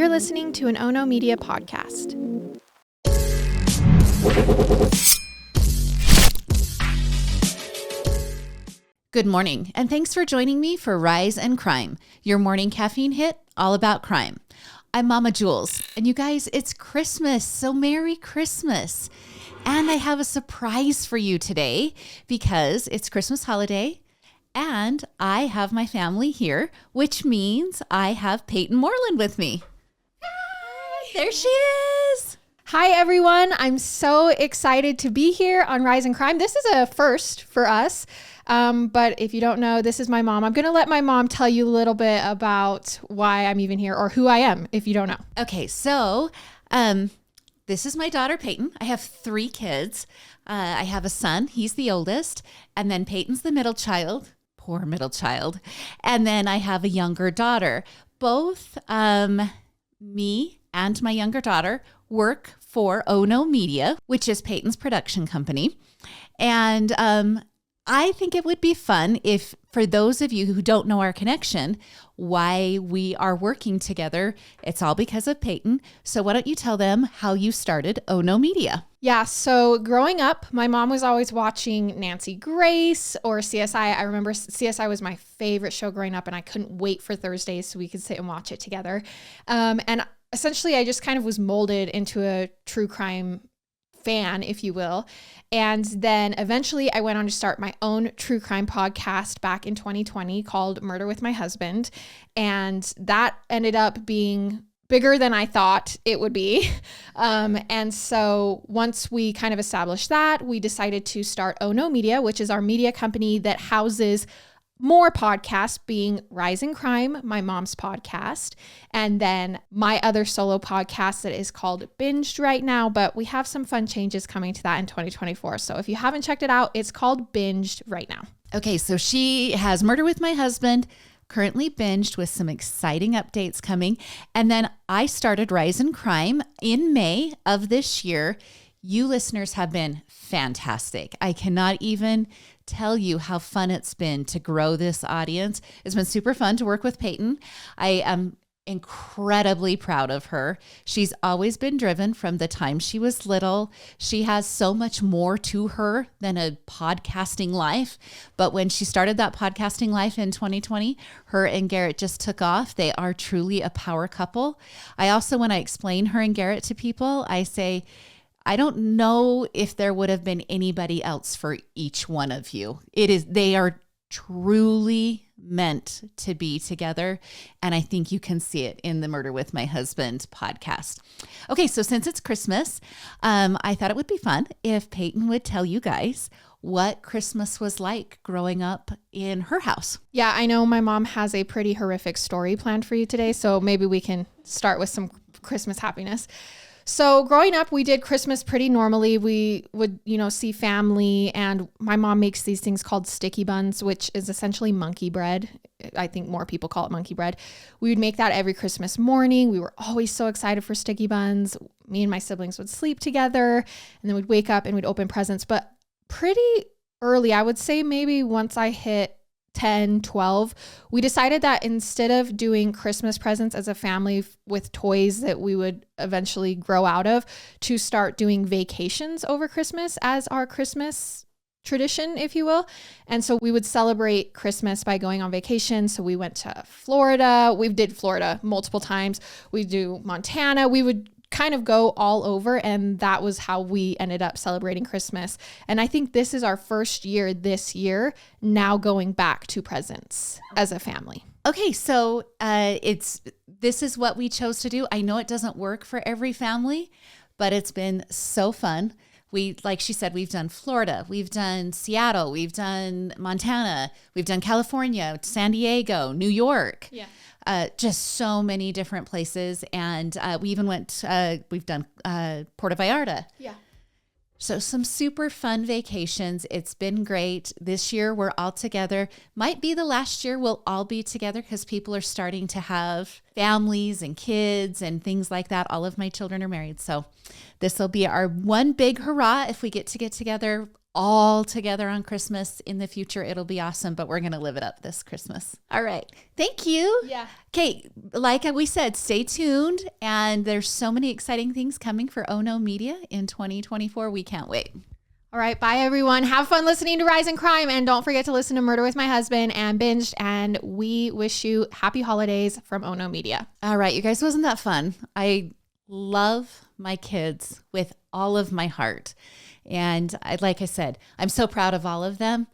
You're listening to an Ono Media podcast. Good morning, and thanks for joining me for Rise and Crime, your morning caffeine hit all about crime. I'm Momma Julz, and you guys, it's Christmas, so Merry Christmas. And I have a surprise for you today because it's Christmas holiday, and I have my family here, which means I have Payton Moreland with me. Hi, there she is. Hi, everyone. I'm so excited to be here on Rise and Crime. This is a first for us. But if you don't know, this is my mom. I'm going to let my mom tell you a little bit about why I'm even here or who I am, if you don't know. Okay, so this is my daughter, Payton. I have 3 kids. I have a son. He's the oldest. And then Payton's the middle child. Poor middle child. And then I have a younger daughter. Both me and my younger daughter work for Ono Media, which is Payton's production company. And I think it would be fun if, for those of you who don't know our connection, why we are working together, it's all because of Payton. So why don't you tell them how you started Ono Media? Yeah, so growing up, my mom was always watching Nancy Grace or CSI. I remember CSI was my favorite show growing up, and I couldn't wait for Thursdays so we could sit and watch it together. And essentially, I just kind of was molded into a true crime fan, if you will. And then eventually I went on to start my own true crime podcast back in 2020 called Murder with My Husband. And that ended up being bigger than I thought it would be. And so once we kind of established that, we decided to start Ono Media, which is our media company that houses more podcasts, being Rise and Crime, my mom's podcast, and then my other solo podcast that is called Binged right now, but we have some fun changes coming to that in 2024. So if you haven't checked it out, it's called Binged right now. Okay, so she has Murder with My Husband, currently binged with some exciting updates coming. And then I started Rise and Crime in May of this year. You listeners have been fantastic. I cannot even tell you how fun it's been to grow this audience. It's been super fun to work with Payton. I am incredibly proud of her. She's always been driven from the time she was little. She has so much more to her than a podcasting life. But when she started that podcasting life in 2020, her and Garrett just took off. They are truly a power couple. I also, when I explain her and Garrett to people, I say, I don't know if there would have been anybody else for each one of you. They are truly meant to be together. And I think you can see it in the Murder with My Husband podcast. Okay, so since it's Christmas, I thought it would be fun if Payton would tell you guys what Christmas was like growing up in her house. Yeah, I know my mom has a pretty horrific story planned for you today, so maybe we can start with some Christmas happiness. So growing up, we did Christmas pretty normally. We would, see family, and my mom makes these things called sticky buns, which is essentially monkey bread. I think more people call it monkey bread. We would make that every Christmas morning. We were always so excited for sticky buns. Me and my siblings would sleep together, and then we'd wake up and we'd open presents. But pretty early, I would say maybe once I hit 10, 12, we decided that instead of doing Christmas presents as a family with toys that we would eventually grow out of, to start doing vacations over Christmas as our Christmas tradition, if you will. And so we would celebrate Christmas by going on vacation. So we went to Florida. We did Florida multiple times. We do Montana. We would kind of go all over, and that was how we ended up celebrating Christmas. And I think this is our first year this year now going back to presents as a family. Okay, so this is what we chose to do. I know it doesn't work for every family, but it's been so fun. Like she said, we've done Florida, we've done Seattle, we've done Montana, we've done California, San Diego, New York. Yeah. Just so many different places. And we even we've done Puerto Vallarta. Yeah. So some super fun vacations. It's been great. This year we're all together. Might be the last year we'll all be together because people are starting to have families and kids and things like that. All of my children are married. So this will be our one big hurrah if we get together all together on Christmas in the future. It'll be awesome, but we're going to live it up this Christmas. All right. Thank you. Yeah. Okay. Like we said, stay tuned. And there's so many exciting things coming for Oh No Media in 2024. We can't wait. All right. Bye, everyone. Have fun listening to Rise in Crime. And don't forget to listen to Murder with My Husband and Binged. And we wish you happy holidays from Oh No Media. All right. You guys, wasn't that fun? I love my kids with all of my heart. And like I said, I'm so proud of all of them.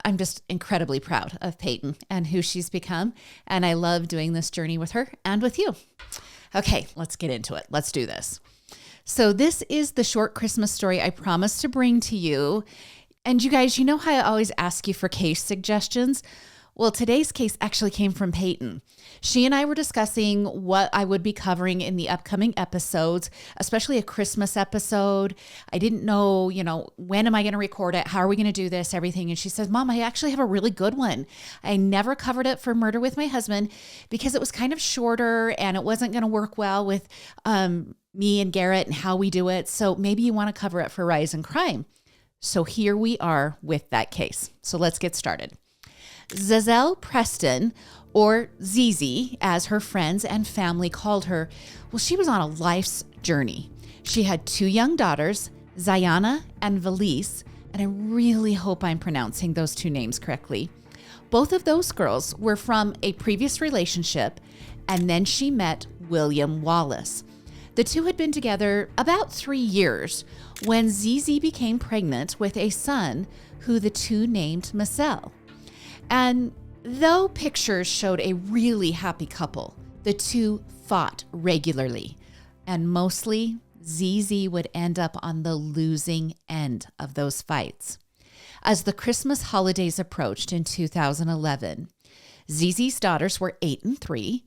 I'm just incredibly proud of Payton and who she's become. And I love doing this journey with her and with you. Okay, let's get into it. Let's do this. So this is the short Christmas story I promised to bring to you. And you guys, you know how I always ask you for case suggestions? Well, today's case actually came from Payton. She and I were discussing what I would be covering in the upcoming episodes, especially a Christmas episode. I didn't know, when am I going to record it? How are we going to do this? Everything. And she says, Mom, I actually have a really good one. I never covered it for Murder with My Husband because it was kind of shorter and it wasn't going to work well with me and Garrett and how we do it. So maybe you want to cover it for Rise in Crime. So here we are with that case. So let's get started. Zazelle Preston, or Zizi, as her friends and family called her, well, she was on a life's journey. She had 2 young daughters, Zayana and Valise, and I really hope I'm pronouncing those 2 names correctly. Both of those girls were from a previous relationship, and then she met William Wallace. The 2 had been together about 3 years when Zizi became pregnant with a son who the 2 named Marcel. And though pictures showed a really happy couple, the 2 fought regularly. And mostly, Zizi would end up on the losing end of those fights. As the Christmas holidays approached in 2011, Zizi's daughters were 8 and 3,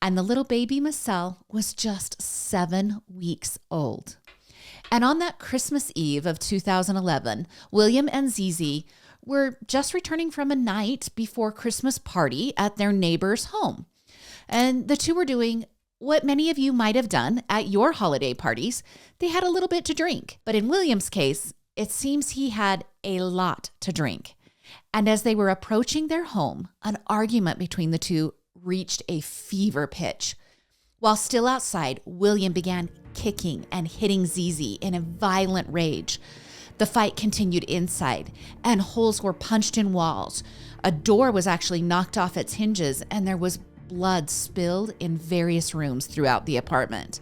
and the little baby Marcel was just 7 weeks old. And on that Christmas Eve of 2011, William and Zizi were just returning from a night before Christmas party at their neighbor's home. And the 2 were doing what many of you might have done at your holiday parties. They had a little bit to drink. But in William's case, it seems he had a lot to drink. And as they were approaching their home, an argument between the 2 reached a fever pitch. While still outside, William began kicking and hitting Zizi in a violent rage. The fight continued inside, and holes were punched in walls. A door was actually knocked off its hinges, and there was blood spilled in various rooms throughout the apartment.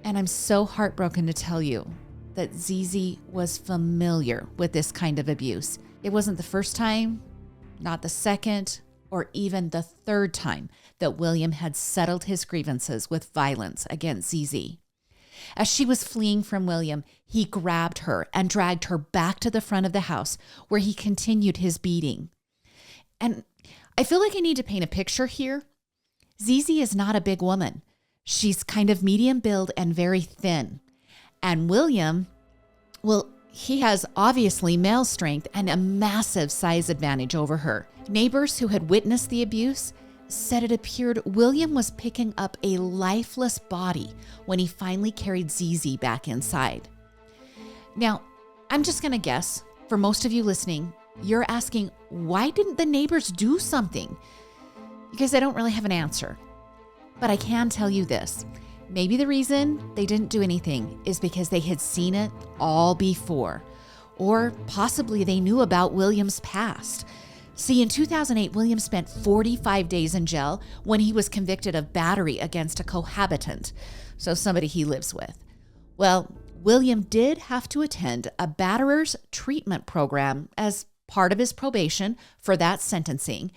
And I'm so heartbroken to tell you that Zizi was familiar with this kind of abuse. It wasn't the first time, not the second, or even the 3rd time that William had settled his grievances with violence against Zizi. As she was fleeing from William, he grabbed her and dragged her back to the front of the house where he continued his beating. And I feel like I need to paint a picture here. Zizi is not a big woman. She's kind of medium build and very thin. And William, well, he has obviously male strength and a massive size advantage over her. Neighbors who had witnessed the abuse said it appeared William was picking up a lifeless body when he finally carried Zizi back inside. Now, I'm just going to guess, for most of you listening, you're asking, why didn't the neighbors do something? Because I don't really have an answer. But I can tell you this. Maybe the reason they didn't do anything is because they had seen it all before. Or possibly they knew about William's past. See, in 2008, William spent 45 days in jail when he was convicted of battery against a cohabitant, so somebody he lives with. Well, William did have to attend a batterer's treatment program as part of his probation for that sentencing.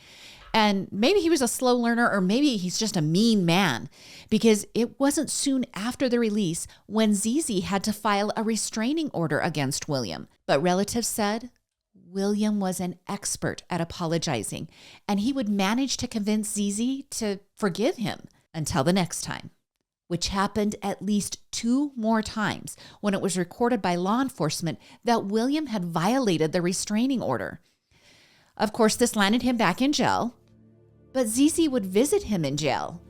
And maybe he was a slow learner, or maybe he's just a mean man, because it wasn't soon after the release when Zizi had to file a restraining order against William. But relatives said William was an expert at apologizing, and he would manage to convince Zizi to forgive him until the next time, which happened at least 2 more times when it was recorded by law enforcement that William had violated the restraining order. Of course, this landed him back in jail, but Zizi would visit him in jail.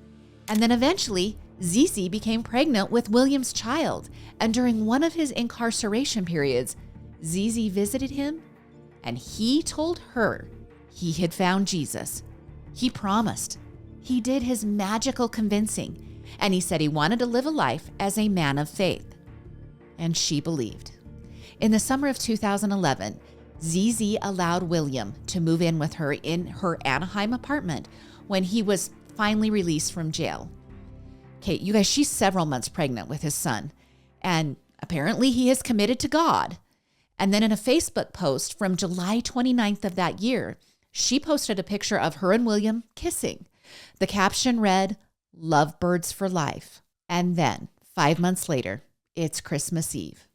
And then eventually, Zizi became pregnant with William's child, and during one of his incarceration periods, Zizi visited him, and he told her he had found Jesus. He promised. He did his magical convincing, and he said he wanted to live a life as a man of faith. And she believed. In the summer of 2011, Zizi allowed William to move in with her in her Anaheim apartment when he was finally released from jail. Okay, you guys, she's several months pregnant with his son, and apparently he is committed to God. And then in a Facebook post from July 29th of that year, she posted a picture of her and William kissing. The caption read, "Lovebirds for life." And then 5 months later, it's Christmas Eve.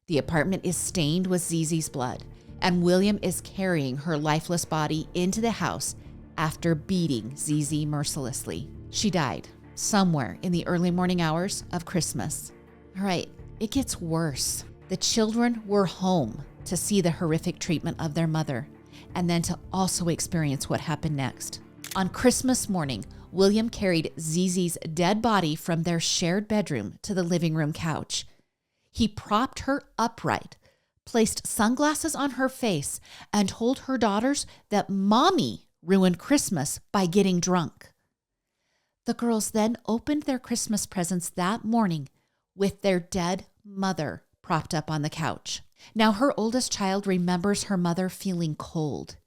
The apartment is stained with Zizi's blood, and William is carrying her lifeless body into the house after beating Zizi mercilessly. She died somewhere in the early morning hours of Christmas. All right, it gets worse. The children were home to see the horrific treatment of their mother, and then to also experience what happened next. On Christmas morning, William carried Zizi's dead body from their shared bedroom to the living room couch. He propped her upright, placed sunglasses on her face, and told her daughters that Mommy ruined Christmas by getting drunk. The girls then opened their Christmas presents that morning with their dead mother propped up on the couch. Now, her oldest child remembers her mother feeling cold.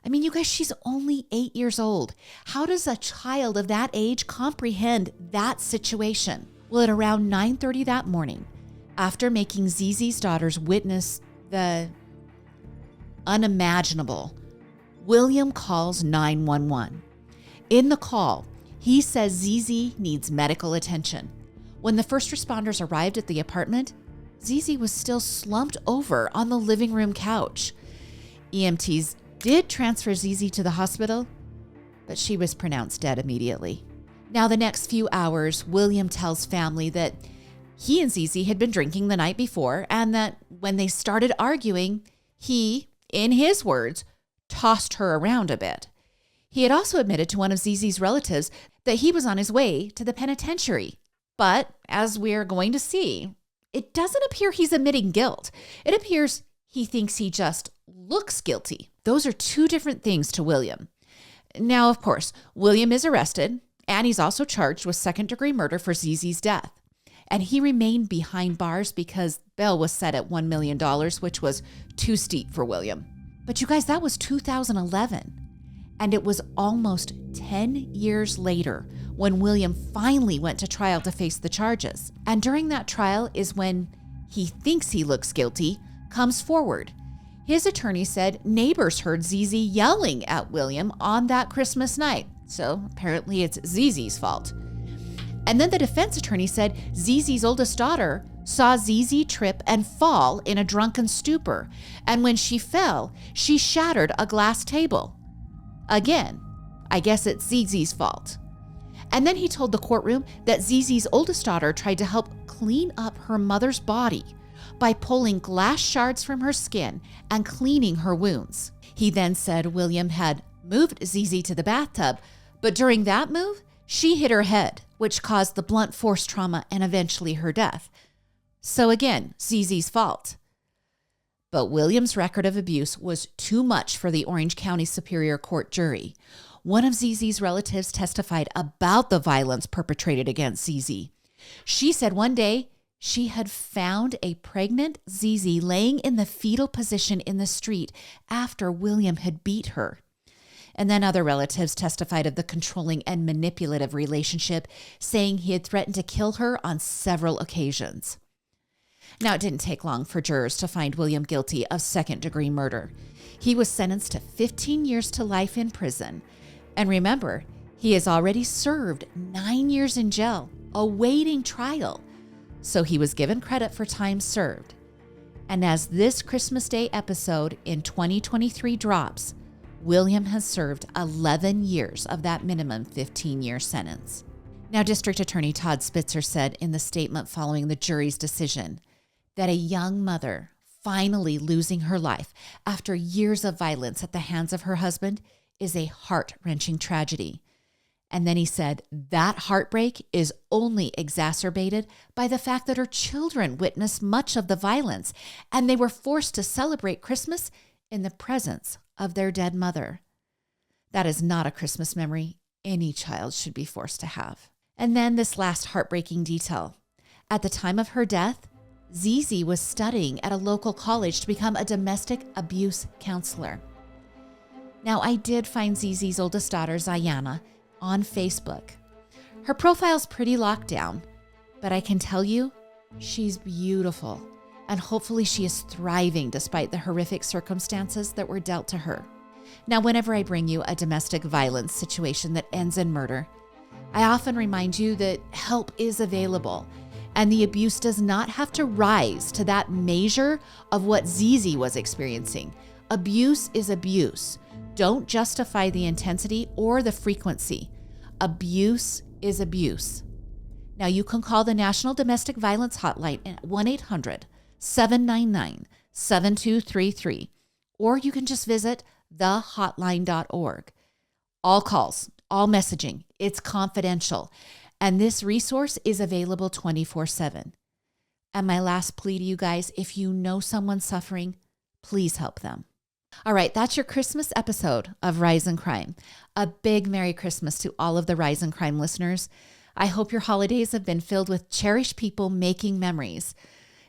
I mean, you guys, she's only 8 years old. How does a child of that age comprehend that situation? Well, at around 9:30 that morning, after making Zizi's daughters witness the unimaginable, William calls 911. In the call, he says Zizi needs medical attention. When the first responders arrived at the apartment, Zizi was still slumped over on the living room couch. EMTs did transfer Zizi to the hospital, but she was pronounced dead immediately. Now, the next few hours, William tells family that he and Zizi had been drinking the night before, and that when they started arguing, he, in his words, tossed her around a bit. He had also admitted to one of Zizi's relatives that he was on his way to the penitentiary. But as we're going to see, it doesn't appear he's admitting guilt. It appears he thinks he just looks guilty. Those are two different things to William. Now, of course, William is arrested, and he's also charged with second-degree murder for Zizi's death. And he remained behind bars because bail was set at $1 million, which was too steep for William. But you guys, that was 2011. And it was almost 10 years later when William finally went to trial to face the charges. And during that trial is when he thinks he looks guilty, comes forward. His attorney said neighbors heard Zizi yelling at William on that Christmas night. So apparently it's Zizi's fault. And then the defense attorney said Zizi's oldest daughter saw Zizi trip and fall in a drunken stupor. And when she fell, she shattered a glass table. Again, I guess it's Zizi's fault. And then he told the courtroom that Zizi's oldest daughter tried to help clean up her mother's body by pulling glass shards from her skin and cleaning her wounds. He then said William had moved Zizi to the bathtub, but during that move, she hit her head, which caused the blunt force trauma and eventually her death. So again, Zizi's fault. But William's record of abuse was too much for the Orange County Superior Court jury. One of Zizi's relatives testified about the violence perpetrated against Zizi. She said one day she had found a pregnant Zizi laying in the fetal position in the street after William had beat her. And then other relatives testified of the controlling and manipulative relationship, saying he had threatened to kill her on several occasions. Now, it didn't take long for jurors to find William guilty of second-degree murder. He was sentenced to 15 years to life in prison. And remember, he has already served 9 years in jail, awaiting trial. So he was given credit for time served. And as this Christmas Day episode in 2023 drops, William has served 11 years of that minimum 15-year sentence. Now, District Attorney Todd Spitzer said in the statement following the jury's decision that a young mother finally losing her life after years of violence at the hands of her husband is a heart-wrenching tragedy. And then he said, that heartbreak is only exacerbated by the fact that her children witnessed much of the violence and they were forced to celebrate Christmas in the presence of their dead mother. That is not a Christmas memory any child should be forced to have. And then this last heartbreaking detail. At the time of her death, Zizi was studying at a local college to become a domestic abuse counselor. Now, I did find Zizi's oldest daughter, Zayana, on Facebook. Her profile's pretty locked down, but I can tell you, she's beautiful, and hopefully she is thriving despite the horrific circumstances that were dealt to her. Now, whenever I bring you a domestic violence situation that ends in murder, I often remind you that help is available, and the abuse does not have to rise to that measure of what Zizi was experiencing. Abuse is abuse. Don't justify the intensity or the frequency. Abuse is abuse. Now, you can call the National Domestic Violence Hotline at 1-800-799-7233, or you can just visit thehotline.org. All calls, all messaging, it's confidential. And this resource is available 24/7. And my last plea to you guys, if you know someone suffering, please help them. All right, that's your Christmas episode of Rise in Crime. A big Merry Christmas to all of the Rise in Crime listeners. I hope your holidays have been filled with cherished people making memories.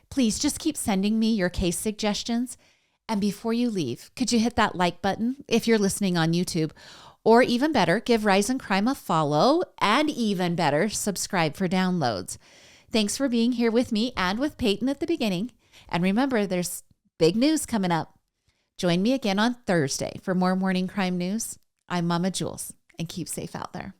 Please just keep sending me your case suggestions. And before you leave, could you hit that like button if you're listening on YouTube? Or even better, give Rise in Crime a follow, and even better, subscribe for downloads. Thanks for being here with me and with Payton at the beginning. And remember, there's big news coming up. Join me again on Thursday for more morning crime news. I'm Mama Julz, and keep safe out there.